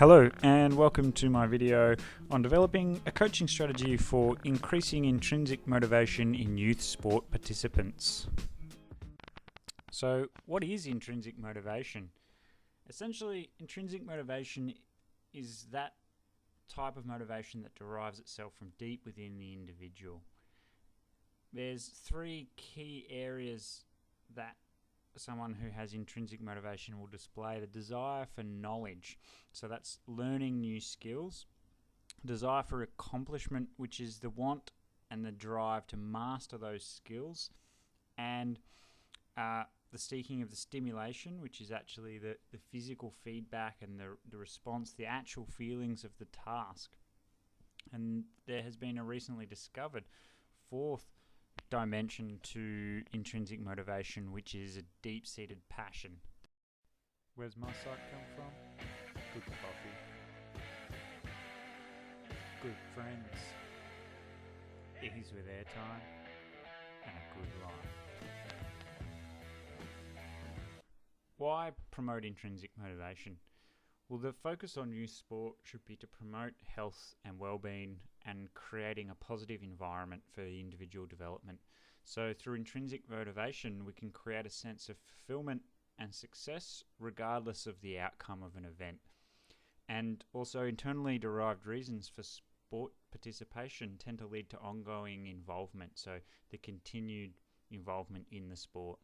Hello and welcome to my video on developing a coaching strategy for increasing intrinsic motivation in youth sport participants. So what is intrinsic motivation? Essentially, intrinsic motivation is that type of motivation that derives itself from deep within the individual. There's three key areas that someone who has intrinsic motivation will display: the desire for knowledge, so that's learning new skills; desire for accomplishment, which is the want and the drive to master those skills; and the seeking of the stimulation, which is actually the physical feedback and the response, the actual feelings of the task. And there has been a recently discovered fourth dimension to intrinsic motivation, which is a deep-seated passion. Where's my sight come from? Good coffee, good friends, ease with airtime, and a good life. Why promote intrinsic motivation? Well, the focus on youth sport should be to promote health and well-being and creating a positive environment for individual development. So through intrinsic motivation, we can create a sense of fulfillment and success regardless of the outcome of an event. And also, internally derived reasons for sport participation tend to lead to ongoing involvement, so the continued involvement in the sport.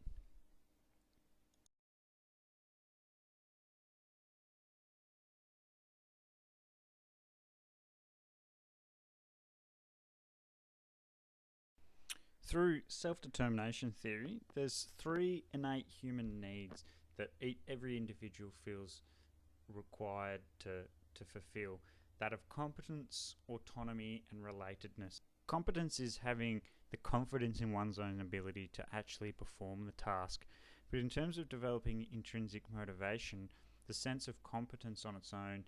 Through self-determination theory, there's three innate human needs that every individual feels required to fulfill: that of competence, autonomy, and relatedness. Competence is having the confidence in one's own ability to actually perform the task. But in terms of developing intrinsic motivation, the sense of competence on its own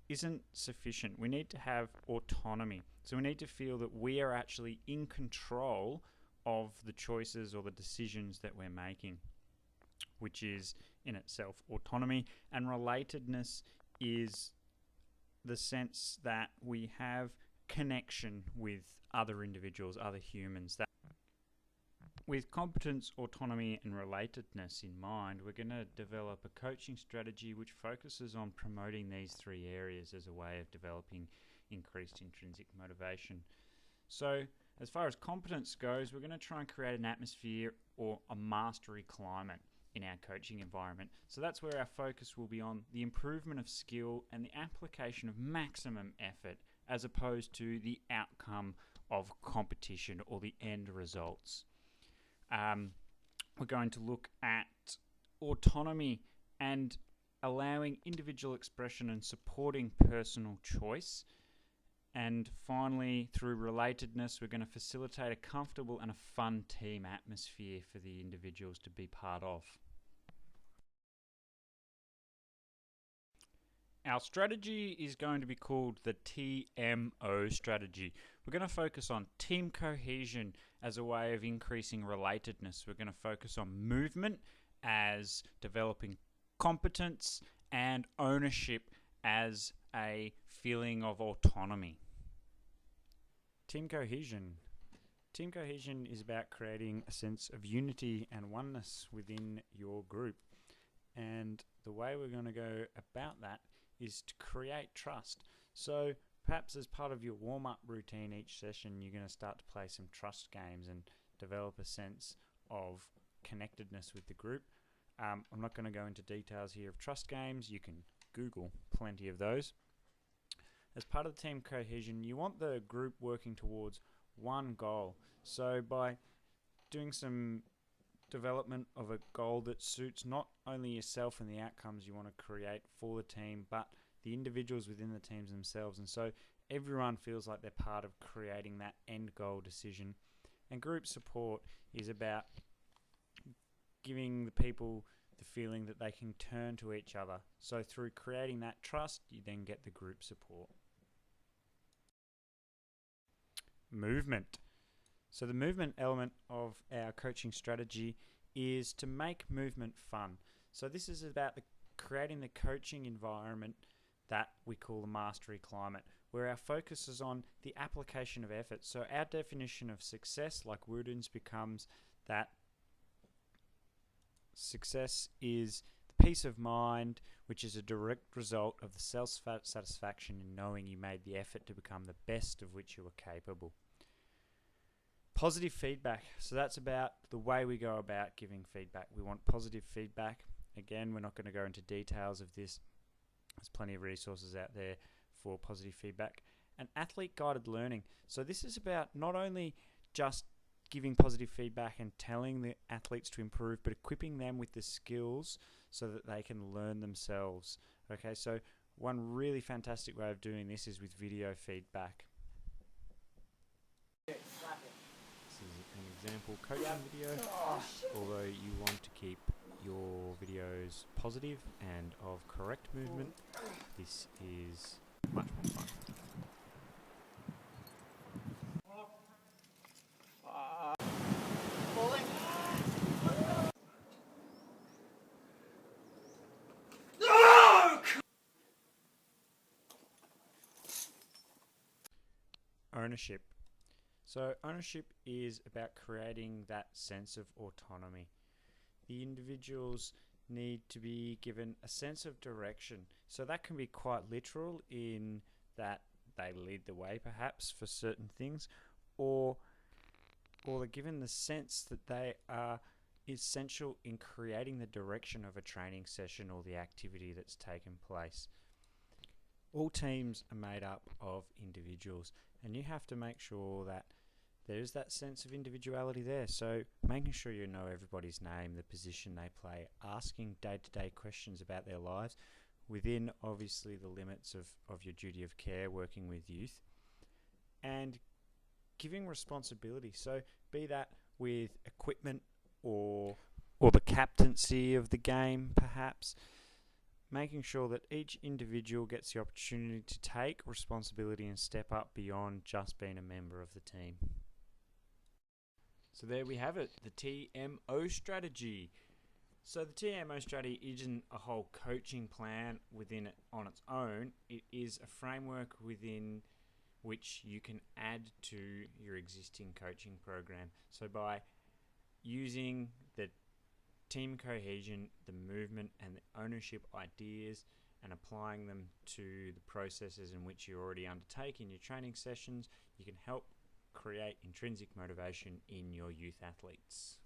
isn't sufficient. We need to have autonomy. So we need to feel that we are actually in control of the choices or the decisions that we're making, which is in itself autonomy. And relatedness is the sense that we have connection with other individuals, other humans. With competence, autonomy, and relatedness in mind, we're going to develop a coaching strategy which focuses on promoting these three areas as a way of developing increased intrinsic motivation. So, as far as competence goes, we're going to try and create an atmosphere or a mastery climate in our coaching environment. So that's where our focus will be on the improvement of skill and the application of maximum effort, as opposed to the outcome of competition or the end results. We're going to look at autonomy and allowing individual expression and supporting personal choice. And finally, through relatedness, we're going to facilitate a comfortable and a fun team atmosphere for the individuals to be part of. Our strategy is going to be called the TMO strategy. We're going to focus on team cohesion as a way of increasing relatedness. We're going to focus on movement as developing competence, and ownership as a feeling of autonomy. Team cohesion. Team cohesion is about creating a sense of unity and oneness within your group. And the way we're going to go about that is to create trust. So perhaps as part of your warm-up routine each session, you're going to start to play some trust games and develop a sense of connectedness with the group. I'm not going to go into details here of trust games. You can Google plenty of those. As part of the team cohesion, you want the group working towards one goal. So by doing some development of a goal that suits not only yourself and the outcomes you want to create for the team, but the individuals within the teams themselves. And so everyone feels like they're part of creating that end goal decision. And group support is about giving the people the feeling that they can turn to each other. So through creating that trust, you then get the group support. Movement. So the movement element of our coaching strategy is to make movement fun. So this is about creating the coaching environment that we call the mastery climate, where our focus is on the application of effort. So our definition of success, like Wooden's, becomes that success is the peace of mind, which is a direct result of the self-satisfaction in knowing you made the effort to become the best of which you were capable. Positive feedback. So that's about the way we go about giving feedback. We want positive feedback. Again, we're not going to go into details of this. There's plenty of resources out there for positive feedback. And athlete-guided learning. So this is about not only just giving positive feedback and telling the athletes to improve, but equipping them with the skills so that they can learn themselves. Okay, so one really fantastic way of doing this is with video feedback. This is an example coaching video, although you want to keep your videos positive and of correct movement. This is much more fun. Ownership. So ownership is about creating that sense of autonomy. The individuals need to be given a sense of direction. So that can be quite literal in that they lead the way perhaps for certain things, or they're given the sense that they are essential in creating the direction of a training session or the activity that's taken place. All teams are made up of individuals, and you have to make sure that there's that sense of individuality there. So making sure you know everybody's name, the position they play, asking day-to-day questions about their lives within obviously the limits of your duty of care working with youth, and giving responsibility. So be that with equipment or the captaincy of the game perhaps, making sure that each individual gets the opportunity to take responsibility and step up beyond just being a member of the team. So there we have it, the TMO strategy. So the TMO strategy isn't a whole coaching plan within it on its own. It is a framework within which you can add to your existing coaching program. So by using the team cohesion, the movement and the ownership ideas, and applying them to the processes in which you already undertake in your training sessions, you can help create intrinsic motivation in your youth athletes.